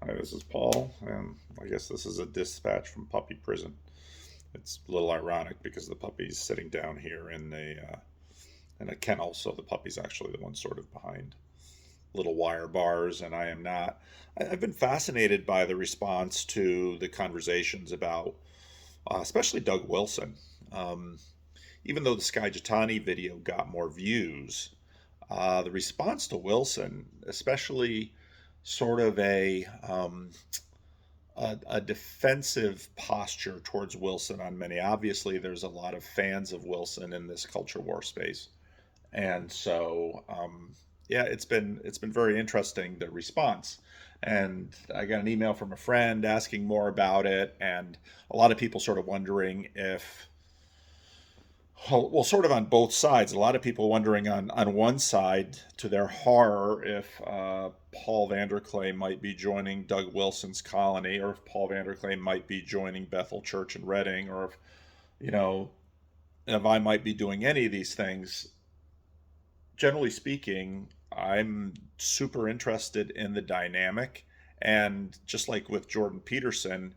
Hi, this is Paul, and I guess this is a dispatch from puppy prison. It's a little ironic because the puppy's sitting down here in a kennel, so the puppy's actually the one sort of behind little wire bars, and I am not. I've been fascinated by the response to the conversations about, especially Doug Wilson. Um, Even though the Sky Jitani video got more views, the response to Wilson, especially sort of a defensive posture towards Wilson on many. Obviously, there's a lot of fans of Wilson in this culture war space, and so yeah, it's been very interesting, the response. And I got an email from a friend asking more about it, and a lot of people sort of wondering if, well, sort of on both sides. A lot of people wondering on one side, to their horror, if Paul Vanderklay might be joining Doug Wilson's colony, or if Paul Vanderklay might be joining Bethel Church in Reading, or if, you know, if I might be doing any of these things. Generally speaking, I'm super interested in the dynamic. And just like with Jordan Peterson,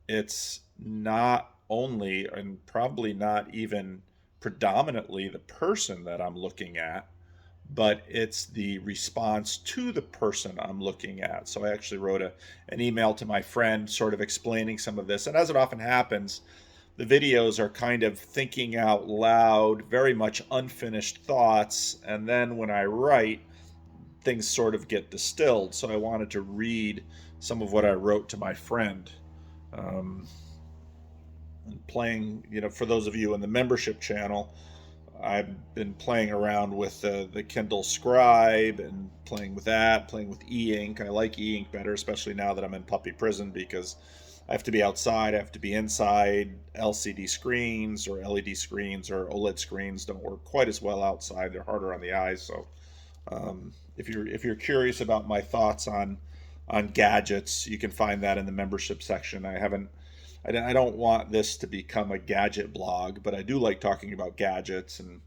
it's not only, and probably not even predominantly, the person that I'm looking at, but it's the response to the person I'm looking at. So I actually wrote an email to my friend sort of explaining some of this. And as it often happens, the videos are kind of thinking out loud, very much unfinished thoughts. And then when I write, things sort of get distilled. So I wanted to read some of what I wrote to my friend. Um, Playing, for those of you in the membership channel, I've been playing around with the Kindle Scribe and playing with that, playing with e-ink. I like e-ink better, especially now that I'm in puppy prison, because I have to be outside, I have to be inside. LCD screens or LED screens or OLED screens don't work quite as well outside. They're harder on the eyes. So if you're curious about my thoughts on gadgets, you can find that in the membership section. I don't want this to become a gadget blog, but I do like talking about gadgets, and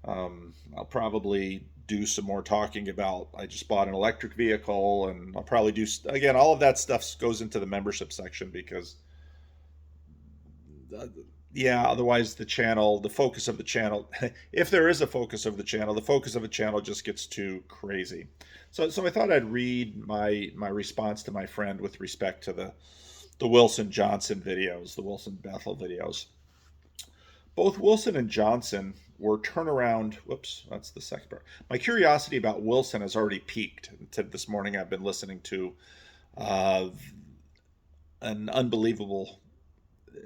I'll probably do some more talking about. I just bought an electric vehicle, and I'll probably do, again, all of that stuff goes into the membership section, because uh, yeah, otherwise the focus of the channel, if there is a focus of the channel, the focus of the channel just gets too crazy. So I thought I'd read my response to my friend with respect to the Wilson Johnson videos, the Wilson Bethel videos. Both Wilson and Johnson were turnaround. Whoops, that's the second part. My curiosity about Wilson has already peaked. This morning I've been listening to uh, an unbelievable.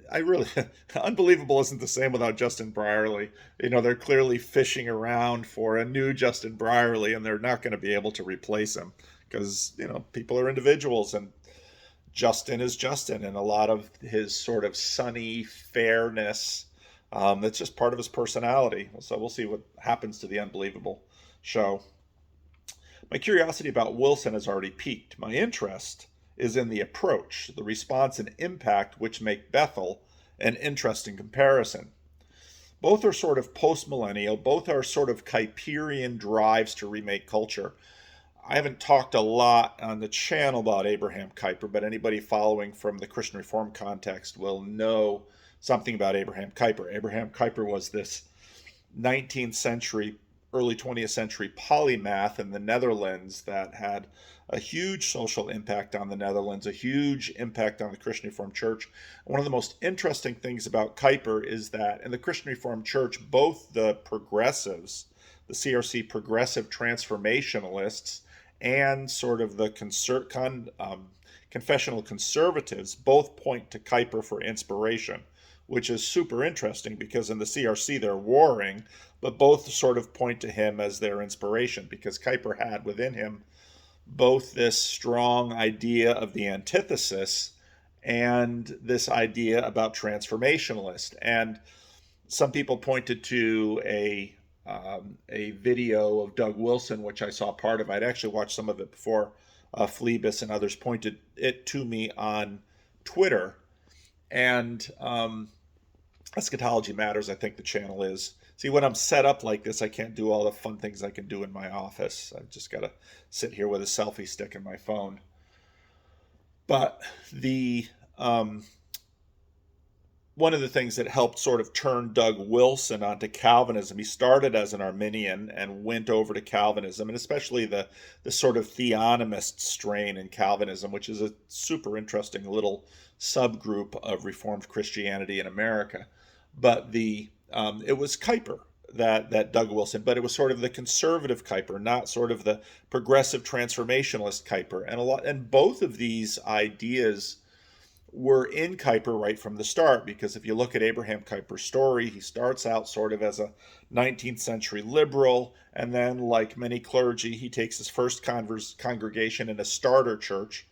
I really, unbelievable isn't the same without Justin Brierley. They're clearly fishing around for a new Justin Brierley, and they're not going to be able to replace him, because people are individuals, and Justin is Justin, and a lot of his sort of sunny fairness, that's just part of his personality. So we'll see what happens to the Unbelievable show. My curiosity about Wilson has already peaked. My interest is in the approach, the response, and impact, which make Bethel an interesting comparison. Both are sort of post-millennial, both are sort of Kuiperian drives to remake culture. I haven't talked a lot on the channel about Abraham Kuiper, but anybody following from the Christian Reform context will know something about Abraham Kuiper. Abraham Kuiper was this 19th century, early 20th century polymath in the Netherlands that had a huge social impact on the Netherlands, a huge impact on the Christian Reformed Church. One of the most interesting things about Kuiper is that in the Christian Reformed Church, both the progressives, the CRC progressive transformationalists, and sort of the confessional conservatives both point to Kuiper for inspiration, which is super interesting, because in the CRC they're warring, but both sort of point to him as their inspiration, because Kuiper had within him both this strong idea of the antithesis and this idea about transformationalist. And some people pointed to a video of Doug Wilson, which I saw part of. I'd actually watched some of it before. Phlebas and others pointed it to me on Twitter. And Eschatology Matters, I think the channel is. See, when I'm set up like this, I can't do all the fun things I can do in my office. I've just got to sit here with a selfie stick in my phone. But the one of the things that helped sort of turn Doug Wilson onto Calvinism, he started as an Arminian and went over to Calvinism, and especially the sort of theonomist strain in Calvinism, which is a super interesting little subgroup of Reformed Christianity in America. But it was Kuiper that Doug Wilson, but it was sort of the conservative Kuiper, not sort of the progressive transformationalist Kuiper, and both of these ideas were in Kuiper right from the start, because if you look at Abraham Kuiper's story, he starts out sort of as a 19th century liberal, and then, like many clergy, he takes his first congregation in a starter church.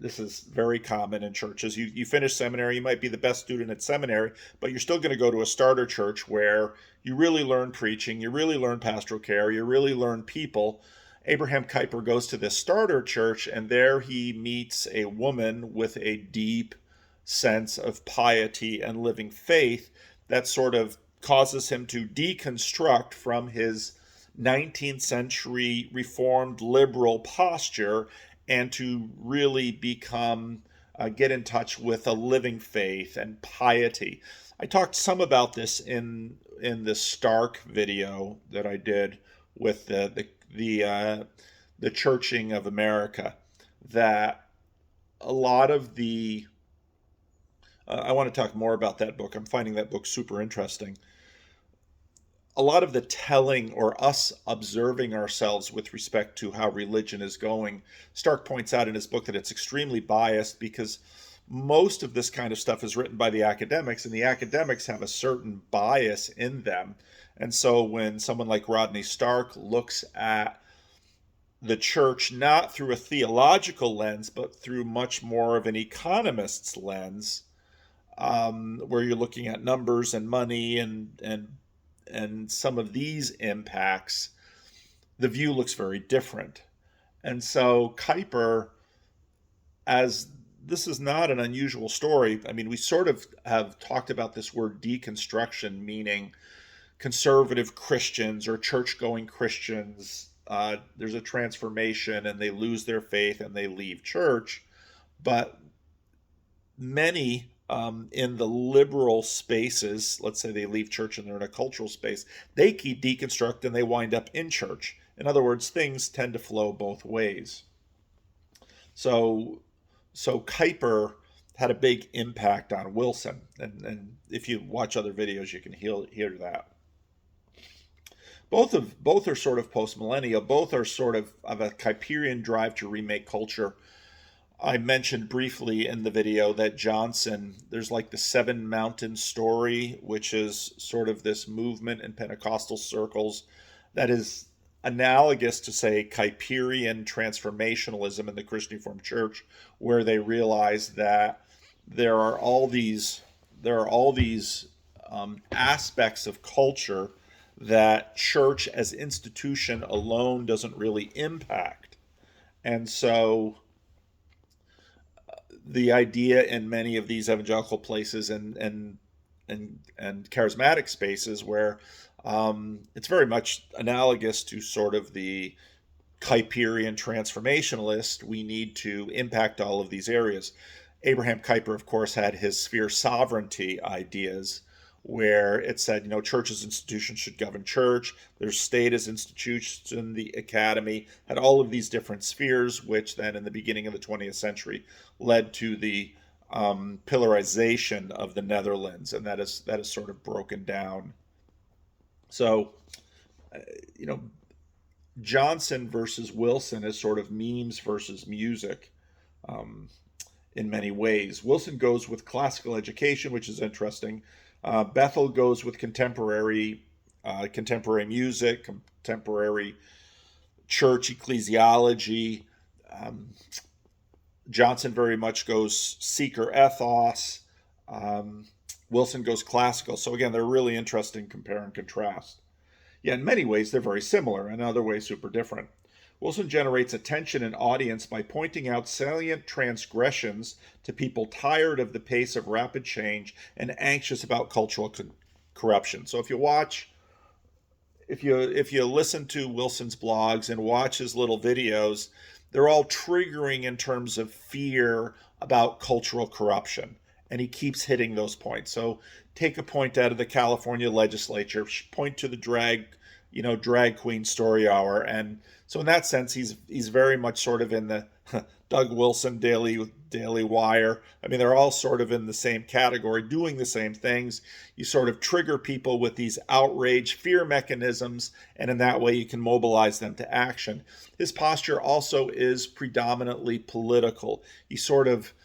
This is very common in churches. You finish seminary, you might be the best student at seminary, but you're still going to go to a starter church where you really learn preaching, you really learn pastoral care, you really learn people. Abraham Kuiper goes to this starter church, and there he meets a woman with a deep sense of piety and living faith that sort of causes him to deconstruct from his 19th century Reformed liberal posture and to really get in touch with a living faith and piety. I talked some about this in the Stark video that I did with the churching of America, that a lot of I want to talk more about that book. I'm finding that book super interesting. A lot of the telling, or us observing ourselves with respect to how religion is going, Stark points out in his book that it's extremely biased, because most of this kind of stuff is written by the academics, and the academics have a certain bias in them. And so when someone like Rodney Stark looks at the church not through a theological lens, but through much more of an economist's lens, where you're looking at numbers and money and some of these impacts, the view looks very different. And so Kuiper, as this is not an unusual story. I mean, we sort of have talked about this word deconstruction, meaning conservative Christians or church-going Christians, there's a transformation and they lose their faith and they leave church. But many in the liberal spaces, let's say they leave church and they're in a cultural space, they keep deconstruct and they wind up in church. In other words, things tend to flow both ways. So Kuiper had a big impact on Wilson, and if you watch other videos, you can hear that. Both are sort of post-millennial. Both are sort of a Kuiperian drive to remake culture. I mentioned briefly in the video that Johnson, there's like the Seven Mountains story, which is sort of this movement in Pentecostal circles that is analogous to, say, Kuiperian transformationalism in the Christian Reformed Church, where they realize that there are all these aspects of culture that church as institution alone doesn't really impact. And so the idea in many of these evangelical places and charismatic spaces where it's very much analogous to sort of the Kuiperian transformationalist, we need to impact all of these areas. Abraham Kuiper, of course, had his sphere sovereignty ideas, where it said, church as institution should govern church. There's state as institution, the academy, had all of these different spheres, which then in the beginning of the 20th century led to the pillarization of the Netherlands, and that is sort of broken down. So, Johnson versus Wilson is sort of memes versus music in many ways. Wilson goes with classical education, which is interesting. Bethel goes with contemporary music, contemporary church ecclesiology. Johnson very much goes seeker ethos. Wilson goes classical. So again, they're really interesting compare and contrast. Yeah, in many ways, they're very similar. In other ways, super different. Wilson generates attention and audience by pointing out salient transgressions to people tired of the pace of rapid change and anxious about cultural corruption. So if you listen to Wilson's blogs and watch his little videos, they're all triggering in terms of fear about cultural corruption. And he keeps hitting those points. So take a point out of the California legislature, point to the drag queen story hour. And so in that sense, he's very much sort of in the Doug Wilson Daily Wire. I mean, they're all sort of in the same category, doing the same things. You sort of trigger people with these outrage fear mechanisms, and in that way you can mobilize them to action. His posture also is predominantly political. He sort of,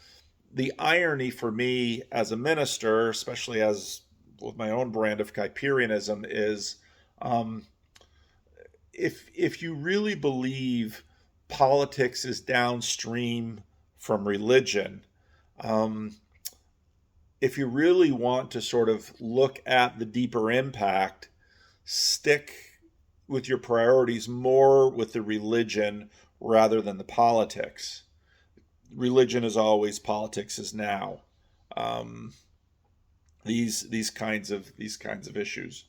the irony for me as a minister, especially as with my own brand of Kuiperianism, is if you really believe politics is downstream from religion, if you really want to sort of look at the deeper impact, stick with your priorities more with the religion rather than the politics. Religion is always, politics is now. These kinds of issues.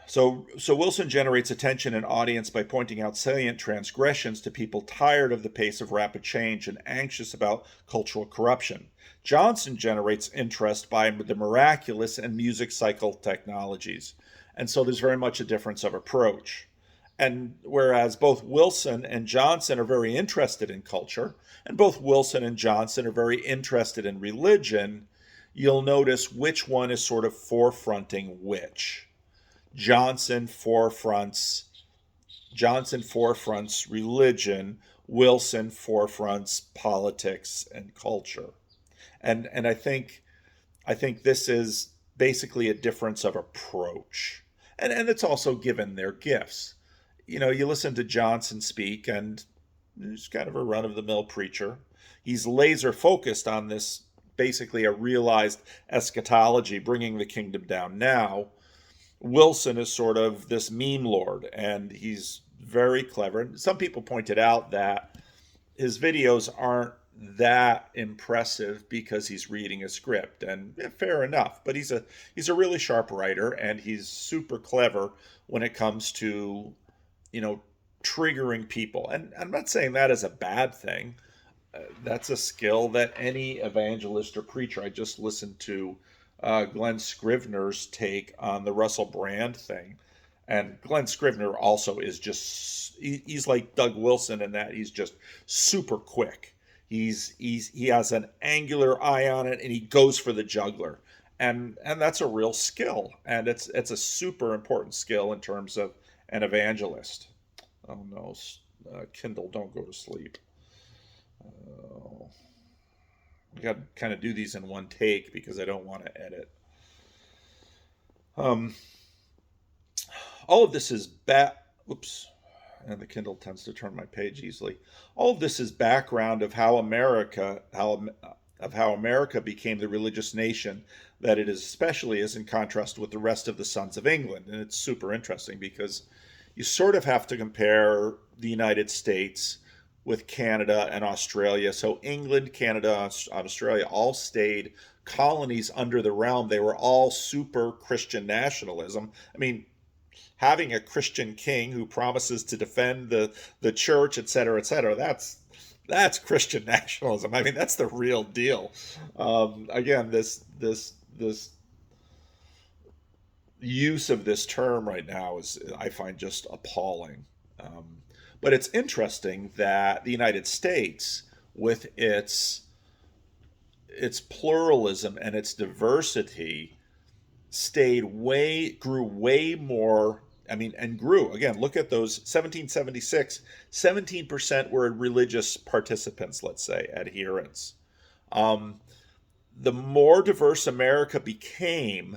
So Wilson generates attention and audience by pointing out salient transgressions to people tired of the pace of rapid change and anxious about cultural corruption. Johnson generates interest by the miraculous and music cycle technologies. And so there's very much a difference of approach. And whereas both Wilson and Johnson are very interested in culture, and both Wilson and Johnson are very interested in religion, you'll notice which one is sort of forefronting which. Johnson forefronts religion, Wilson forefronts politics and culture. And I think this is basically a difference of approach. And it's also given their gifts. You know, you listen to Johnson speak, and he's kind of a run-of-the-mill preacher. He's laser focused on this, basically a realized eschatology, bringing the kingdom down now. Wilson is sort of this meme lord, and he's very clever. And some people pointed out that his videos aren't that impressive because he's reading a script, and fair enough. But he's a really sharp writer, and he's super clever when it comes to, triggering people. And I'm not saying that is a bad thing. That's a skill that any evangelist or preacher. I just listened to Glenn Scrivener's take on the Russell Brand thing. And Glenn Scrivener also is he's like Doug Wilson in that he's just super quick. He has an angular eye on it, and he goes for the jugular. And that's a real skill. And it's a super important skill in terms of an evangelist. Oh no, Kindle, don't go to sleep. I got to kind of do these in one take because I don't want to edit. All of this is Oops. And the Kindle tends to turn my page easily. All of this is background of how America became the religious nation that it is, especially is in contrast with the rest of the sons of England. And it's super interesting because you sort of have to compare the United States with Canada and Australia. So England, Canada, and Australia all stayed colonies under the realm. They were all super Christian nationalism. I mean, having a Christian king who promises to defend the church, et cetera, that's Christian nationalism. I mean, that's the real deal. Again, this use of this term right now is, I find, just appalling. But it's interesting that the United States, with its pluralism and its diversity, grew way more. I mean, and grew. Again, look at those 1776, 17% were religious participants, let's say, adherents. The more diverse America became,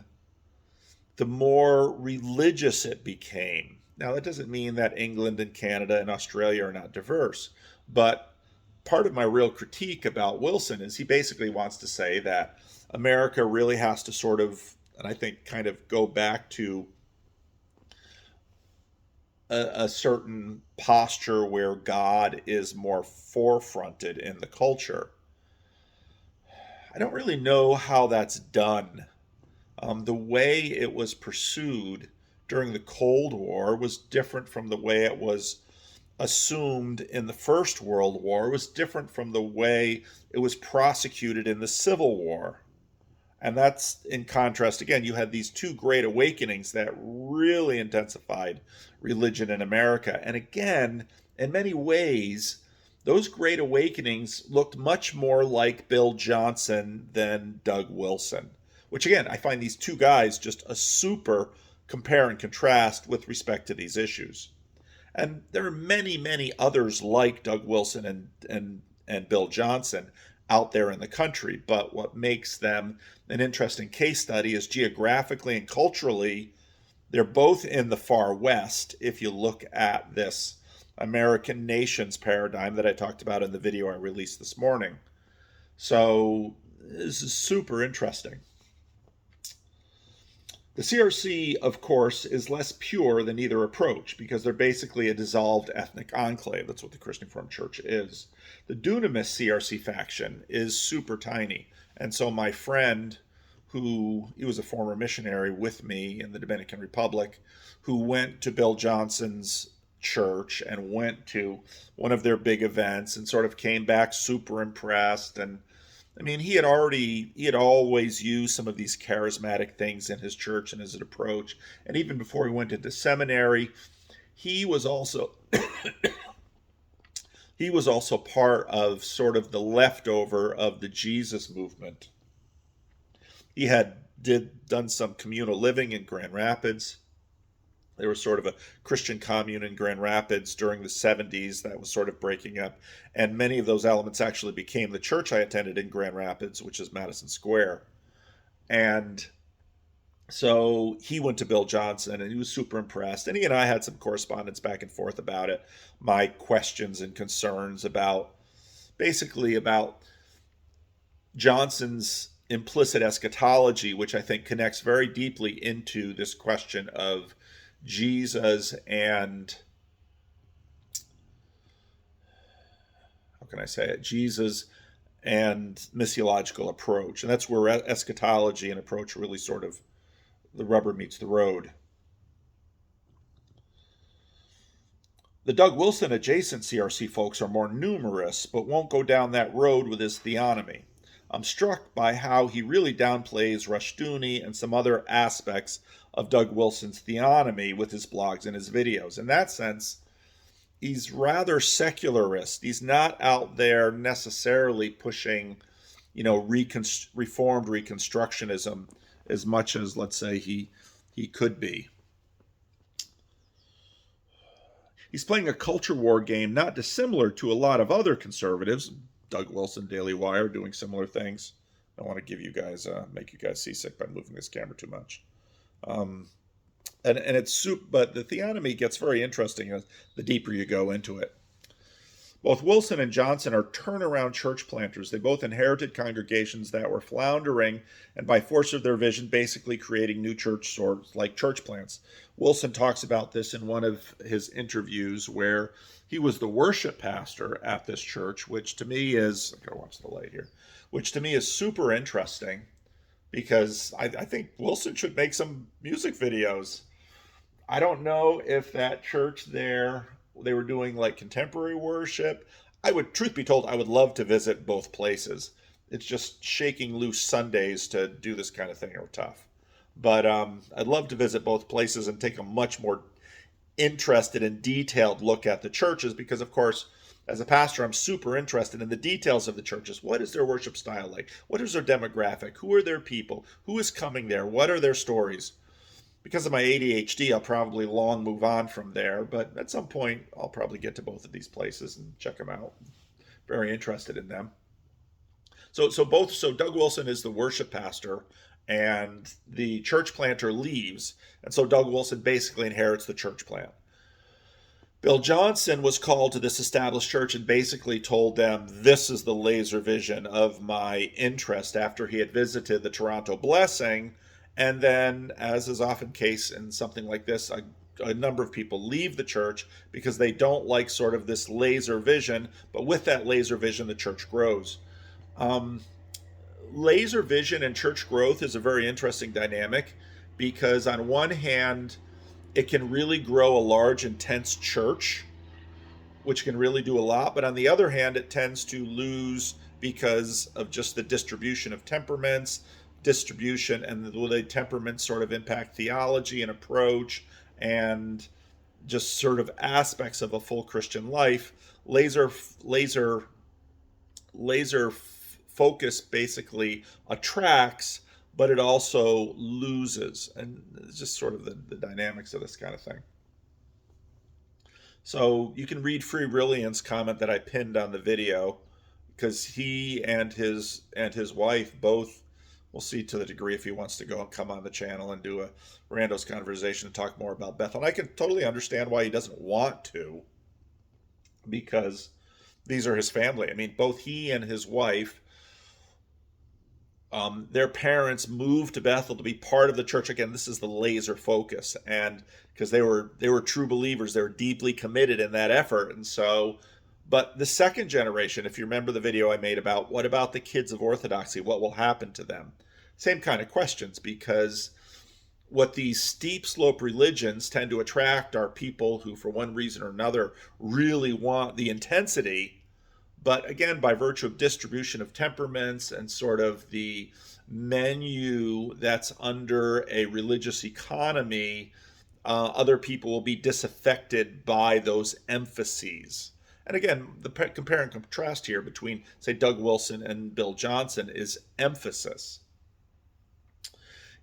the more religious it became. Now, that doesn't mean that England and Canada and Australia are not diverse, but part of my real critique about Wilson is he basically wants to say that America really has to sort of, and I think kind of go back to a certain posture where God is more forefronted in the culture. I don't really know how that's done. The way it was pursued during the Cold War was different from the way it was assumed in the First World War was different from the way it was prosecuted in the Civil War. And that's in contrast. Again, you had these two great awakenings that really intensified religion in America. And again, in many ways, those great awakenings looked much more like Bill Johnson than Doug Wilson, which again, I find these two guys just a super compare and contrast with respect to these issues. And there are many, many others like Doug Wilson and Bill Johnson out there in the country. But what makes them an interesting case study is geographically and culturally, they're both in the far west. If you look at this American nations paradigm that I talked about in the video I released this morning. So this is super interesting. The CRC, of course, is less pure than either approach because they're basically a dissolved ethnic enclave. That's what the Christian Reformed Church is. The Dunamis CRC faction is super tiny. And so my friend, he was a former missionary with me in the Dominican Republic, who went to Bill Johnson's church and went to one of their big events and sort of came back super impressed. And I mean, he had always used some of these charismatic things in his church and his approach. And even before he went into seminary, he was also part of sort of the leftover of the Jesus movement. He had done some communal living in Grand Rapids. There was sort of a Christian commune in Grand Rapids during the 70s that was sort of breaking up. And many of those elements actually became the church I attended in Grand Rapids, which is Madison Square. And so he went to Bill Johnson and he was super impressed. And he and I had some correspondence back and forth about it. My questions and concerns about Johnson's implicit eschatology, which I think connects very deeply into this question of Jesus and, Jesus and missiological approach. And that's where eschatology and approach really sort of, the rubber meets the road. The Doug Wilson adjacent CRC folks are more numerous, but won't go down that road with his theonomy. I'm struck by how he really downplays Rushdoony and some other aspects of Doug Wilson's theonomy with his blogs and his videos. In that sense, he's rather secularist. He's not out there necessarily pushing, Reformed Reconstructionism as much as, let's say, he could be. He's playing a culture war game not dissimilar to a lot of other conservatives. Doug Wilson, Daily Wire, doing similar things. I don't want to make you guys seasick by moving this camera too much. And it's but the theonomy gets very interesting the deeper you go into it. Both Wilson and Johnson are turnaround church planters. They both inherited congregations that were floundering and by force of their vision basically creating new church sorts like church plants. Wilson talks about this in one of his interviews where he was the worship pastor at this church, which to me is, I gotta watch the light here, which to me is super interesting because I think Wilson should make some music videos. I don't know if that church there, they were doing like contemporary worship. Truth be told, I would love to visit both places. It's just shaking loose Sundays to do this kind of thing are tough. But I'd love to visit both places and take a much more interested and detailed look at the churches because, of course, as a pastor, I'm super interested in the details of the churches. What is their worship style like? What is their demographic? Who are their people? Who is coming there? What are their stories? Because of my ADHD, I'll probably long move on from there, but at some point, I'll probably get to both of these places and check them out. Very interested in them. So Doug Wilson is the worship pastor, and the church planter leaves, and so Doug Wilson basically inherits the church plant. Bill Johnson was called to this established church and basically told them, this is the laser vision of my interest after he had visited the Toronto Blessing. And then, as is often the case in something like this, a number of people leave the church because they don't like sort of this laser vision. But with that laser vision, the church grows. Laser vision and church growth is a very interesting dynamic because on one hand, it can really grow a large, intense church which can really do a lot. But on the other hand, it tends to lose because of just the distribution of temperaments, distribution, and the way temperaments sort of impact theology and approach and just sort of aspects of a full Christian life. Laser focus basically attracts, but it also loses, and it's just sort of the dynamics of this kind of thing. So you can read Free Brilliant's comment that I pinned on the video, because he and his wife both, we'll see to the degree if he wants to go and come on the channel and do a Rando's conversation and talk more about Bethel. And I can totally understand why he doesn't want to, because these are his family. I mean, both he and his wife, their parents moved to Bethel to be part of the church. Again, this is the laser focus, and because they were true believers, they were deeply committed in that effort. And so, but the second generation, if you remember the video I made about what about the kids of Orthodoxy, what will happen to them? Same kind of questions, because what these steep slope religions tend to attract are people who, for one reason or another, really want the intensity. But again, by virtue of distribution of temperaments and sort of the menu that's under a religious economy, other people will be disaffected by those emphases. And again, the compare and contrast here between, say, Doug Wilson and Bill Johnson is emphasis.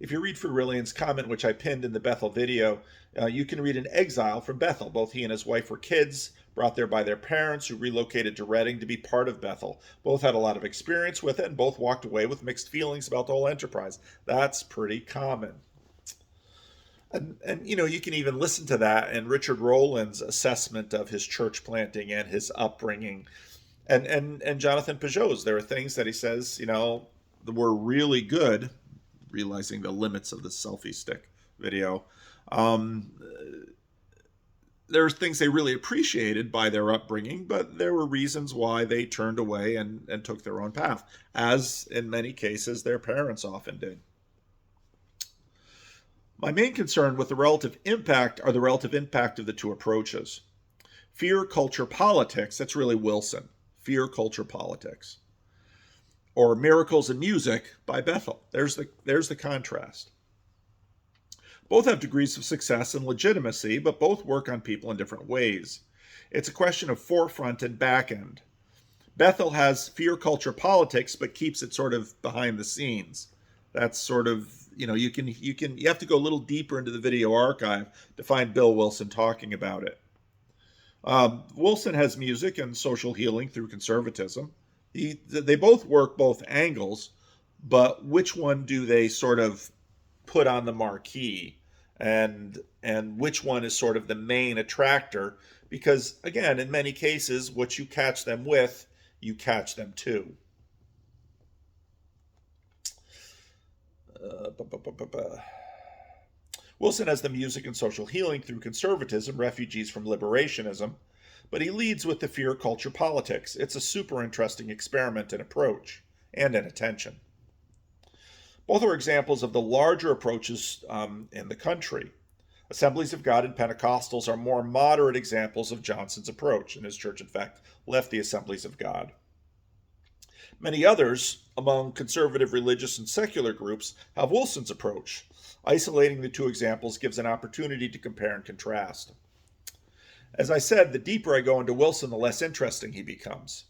If you read Ferrillian's comment, which I pinned in the Bethel video, you can read an exile from Bethel. Both he and his wife were kids, brought there by their parents, who relocated to Reading to be part of Bethel. Both had a lot of experience with it, and both walked away with mixed feelings about the whole enterprise. That's pretty common. And you know, you can even listen to that and Richard Rowland's assessment of his church planting and his upbringing. And Jonathan Peugeot's, there are things that he says, you know, that were really good, realizing the limits of the selfie stick video. There are things they really appreciated by their upbringing, but there were reasons why they turned away and took their own path, as in many cases their parents often did. My main concern with the relative impact are the relative impact of the two approaches. Fear, culture, politics, that's really Wilson. Fear, culture, politics. Or miracles and music by Bethel. There's the contrast. Both have degrees of success and legitimacy, but both work on people in different ways. It's a question of forefront and back end. Bethel has fear, culture, politics, but keeps it sort of behind the scenes. That's sort of, you know, you have to go a little deeper into the video archive to find Bill Wilson talking about it. Wilson has music and social healing through conservatism. They both work both angles, but which one do they sort of put on the marquee, and which one is sort of the main attractor? Because again, in many cases, what you catch them with, you catch them too. Wilson has the music and social healing through conservatism, refugees from liberationism, but he leads with the fear, culture, politics. It's a super interesting experiment and approach, and an attention. Both are examples of the larger approaches in the country. Assemblies of God and Pentecostals are more moderate examples of Johnson's approach, and his church, in fact, left the Assemblies of God. Many others, among conservative religious and secular groups, have Wilson's approach. Isolating the two examples gives an opportunity to compare and contrast. As I said, the deeper I go into Wilson, the less interesting he becomes.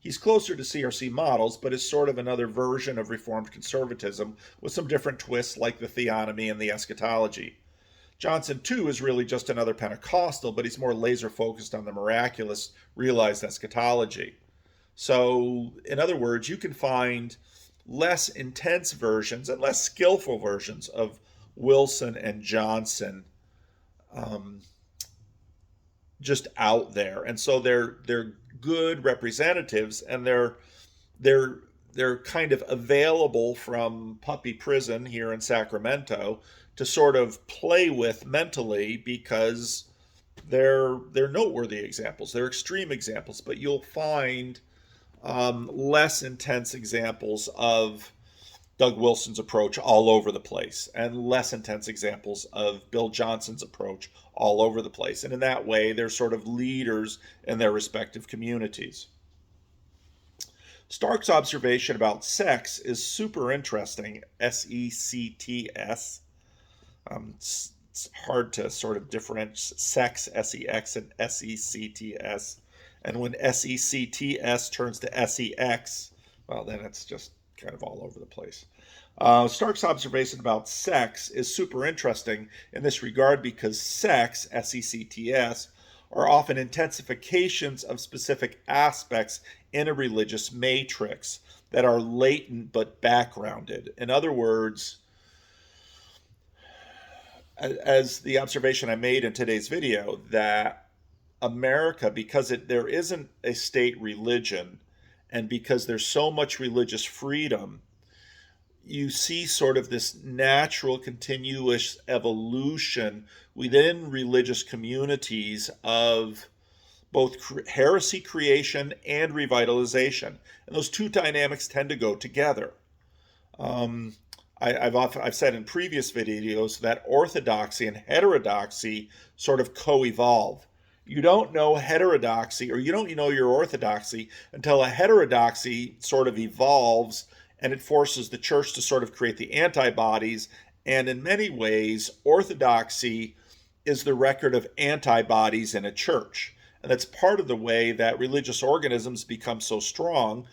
He's closer to CRC models, but is sort of another version of Reformed conservatism with some different twists like the theonomy and the eschatology. Johnson, too, is really just another Pentecostal, but he's more laser-focused on the miraculous, realized eschatology. So, in other words, you can find less intense versions and less skillful versions of Wilson and Johnson just out there. And so they're good representatives, and they're kind of available from puppy prison here in Sacramento to sort of play with mentally, because they're noteworthy examples. They're extreme examples, but you'll find less intense examples of Doug Wilson's approach all over the place, and less intense examples of Bill Johnson's approach all over the place. And in that way, they're sort of leaders in their respective communities. Stark's observation about sex is super interesting, S-E-C-T-S. It's hard to sort of differentiate sex, S-E-X, and S-E-C-T-S. And when S-E-C-T-S turns to S-E-X, well, then it's just kind of all over the place. Stark's observation about sex is super interesting in this regard because sex, S-E-C-T-S, are often intensifications of specific aspects in a religious matrix that are latent but backgrounded. In other words, as the observation I made in today's video, that America, because there isn't a state religion, and because there's so much religious freedom, you see sort of this natural continuous evolution within religious communities of both heresy creation and revitalization. And those two dynamics tend to go together. I've said in previous videos that orthodoxy and heterodoxy sort of co-evolve. You don't know heterodoxy, or you don't know your orthodoxy, until a heterodoxy sort of evolves and it forces the church to sort of create the antibodies. And in many ways, orthodoxy is the record of antibodies in a church. And that's part of the way that religious organisms become so strong,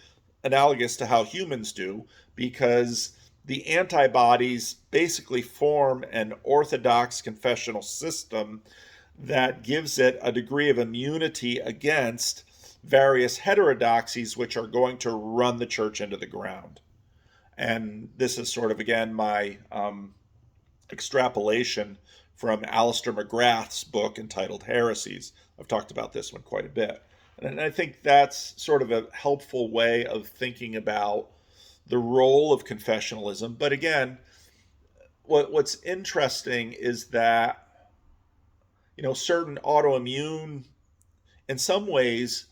analogous to how humans do, because the antibodies basically form an orthodox confessional system that gives it a degree of immunity against various heterodoxies, which are going to run the church into the ground. And this is sort of, again, my extrapolation from Alistair McGrath's book entitled Heresies. I've talked about this one quite a bit. And I think that's sort of a helpful way of thinking about the role of confessionalism. But again, what's interesting is that, certain autoimmune, in some ways,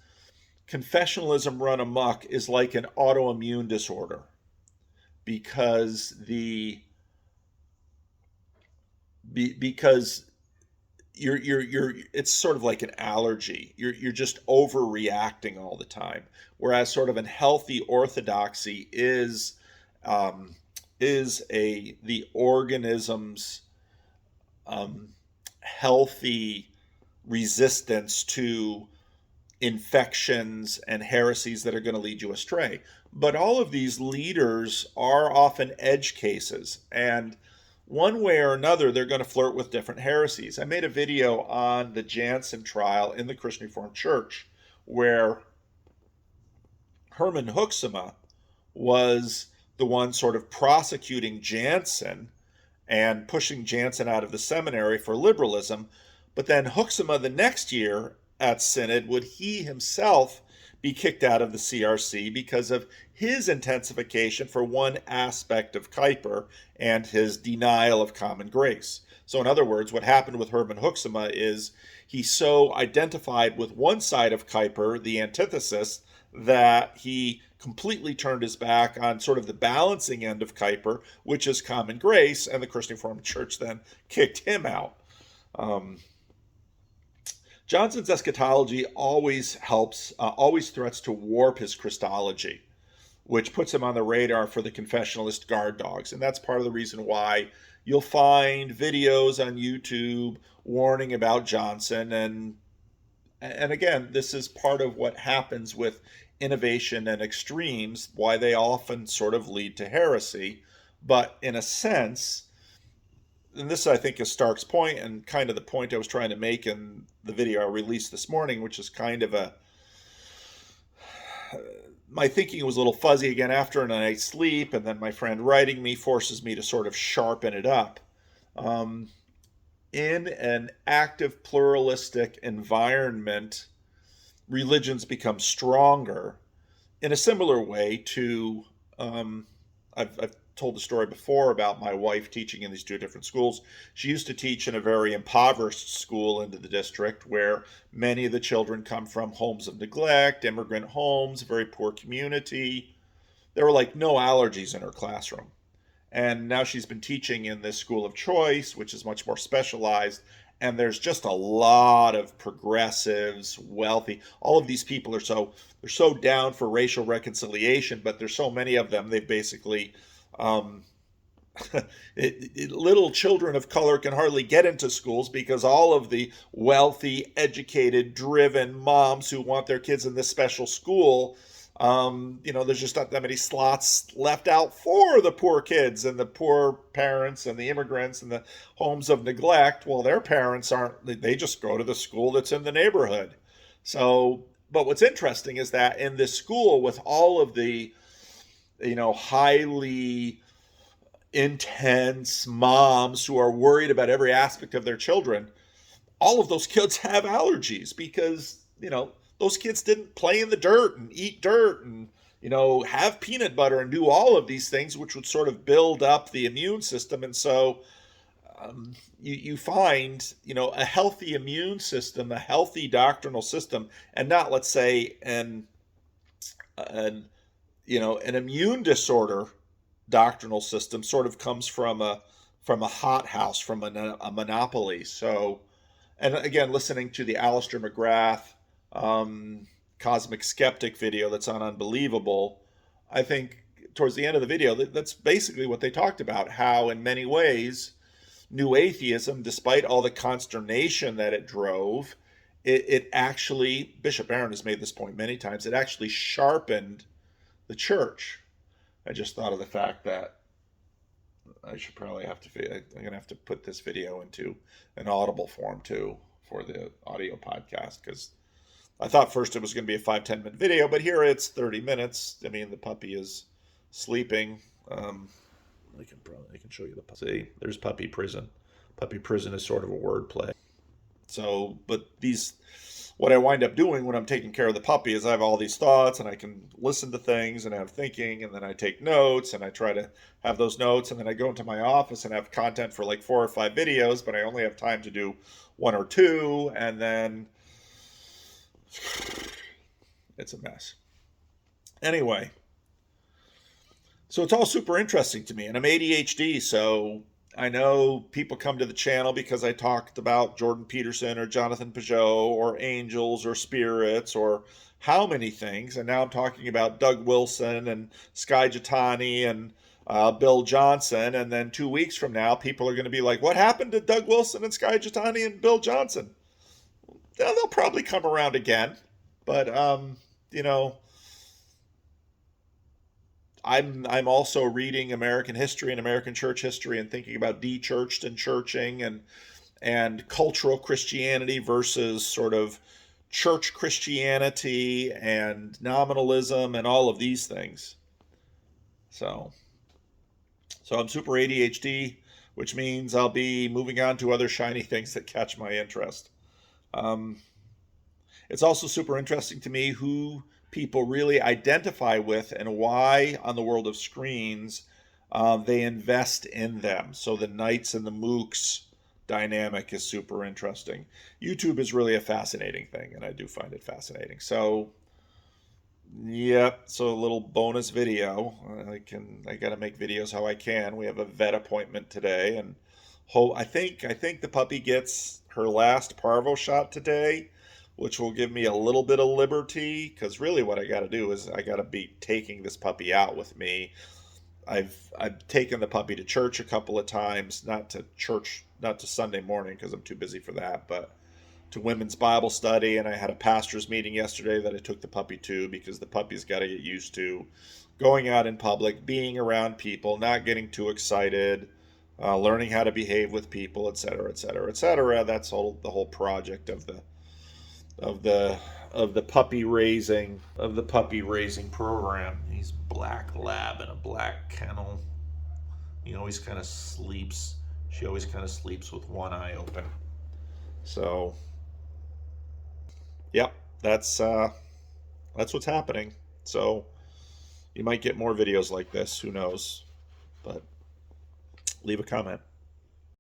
confessionalism run amok is like an autoimmune disorder, because because you're it's sort of like an allergy. You're just overreacting all the time. Whereas sort of an healthy orthodoxy is the organism's healthy resistance to infections and heresies that are going to lead you astray. But all of these leaders are often edge cases, and one way or another, they're going to flirt with different heresies. I made a video on the Jansen trial in the Christian Reformed Church, where Herman Hoeksema was the one sort of prosecuting Jansen and pushing Jansen out of the seminary for liberalism. But then Hoeksema the next year at Synod would he himself be kicked out of the CRC because of his intensification for one aspect of Kuiper and his denial of common grace. So in other words, what happened with Herman Hoeksema is he so identified with one side of Kuiper, the antithesis, that he completely turned his back on sort of the balancing end of Kuiper, which is common grace, and the Christian Reformed Church then kicked him out. Johnson's eschatology always threats to warp his Christology, which puts him on the radar for the confessionalist guard dogs. And that's part of the reason why you'll find videos on YouTube warning about Johnson. And again, this is part of what happens with innovation and extremes, why they often sort of lead to heresy. But in a sense, and this I think is Stark's point, and kind of the point I was trying to make in the video I released this morning, which is kind of my thinking was a little fuzzy again after a night's sleep, and then my friend writing me forces me to sort of sharpen it up. In an active pluralistic environment, religions become stronger in a similar way to, I've told the story before about my wife teaching in these two different schools. She used to teach in a very impoverished school into the district where many of the children come from homes of neglect, immigrant homes, very poor community. There were like no allergies in her classroom. And now she's been teaching in this school of choice, which is much more specialized. And there's just a lot of progressives, wealthy. All of these people they're so down for racial reconciliation, but there's so many of them. They've basically little children of color can hardly get into schools because all of the wealthy, educated, driven moms who want their kids in this special school, there's just not that many slots left out for the poor kids and the poor parents and the immigrants and the homes of neglect. Well, their parents they just go to the school that's in the neighborhood. So, but what's interesting is that in this school with all of the, highly intense moms who are worried about every aspect of their children, all of those kids have allergies because, those kids didn't play in the dirt and eat dirt and, have peanut butter and do all of these things, which would sort of build up the immune system. And so you find, a healthy immune system, a healthy doctrinal system, and not, let's say, an immune disorder doctrinal system sort of comes from a hothouse, from a monopoly. So, and again, listening to the Alistair McGrath Cosmic Skeptic video that's on Unbelievable, I think towards the end of the video, that's basically what they talked about, how in many ways New Atheism, despite all the consternation that it drove, it actually, Bishop Aaron has made this point many times, it actually sharpened the church. I just thought of the fact that I should probably I'm going to have to put this video into an audible form too for the audio podcast, because I thought first it was going to be a 5-10 minute video, but here it's 30 minutes. I mean, the puppy is sleeping. I can show you the puppy. See, there's puppy prison. Puppy prison is sort of a wordplay. So, but what I wind up doing when I'm taking care of the puppy is I have all these thoughts and I can listen to things and have thinking, and then I take notes and I try to have those notes, and then I go into my office and have content for like 4 or 5 videos, but I only have time to do 1 or 2, and then it's a mess. Anyway, so it's all super interesting to me, and I'm ADHD, so I know people come to the channel because I talked about Jordan Peterson or Jonathan Peugeot or angels or spirits or how many things, and now I'm talking about Doug Wilson and Skye Jitani and Bill Johnson, and then 2 weeks from now, people are going to be like, what happened to Doug Wilson and Skye Jitani and Bill Johnson? They'll probably come around again, but I'm also reading American history and American church history and thinking about de-churched and churching and cultural Christianity versus sort of church Christianity and nominalism and all of these things. So I'm super ADHD, which means I'll be moving on to other shiny things that catch my interest. It's also super interesting to me who people really identify with and why on the world of screens they invest in them. So the Knights and the Mooks dynamic is super interesting. YouTube is really a fascinating thing, and I do find it fascinating. So so a little bonus video. I got to make videos how I can. We have a vet appointment today, and I think the puppy gets her last parvo shot today, which will give me a little bit of liberty, because really what I got to do is I got to be taking this puppy out with me. I've taken the puppy to church a couple of times, not to Sunday morning because I'm too busy for that, but to women's Bible study, and I had a pastor's meeting yesterday that I took the puppy to, because the puppy's got to get used to going out in public, being around people, not getting too excited, learning how to behave with people, etc., etc., etc. That's the whole project of the puppy raising program. He's black lab in a black kennel. He always kind of sleeps. She always kind of sleeps with one eye open. So, yep, that's what's happening. So you might get more videos like this. Who knows? But leave a comment.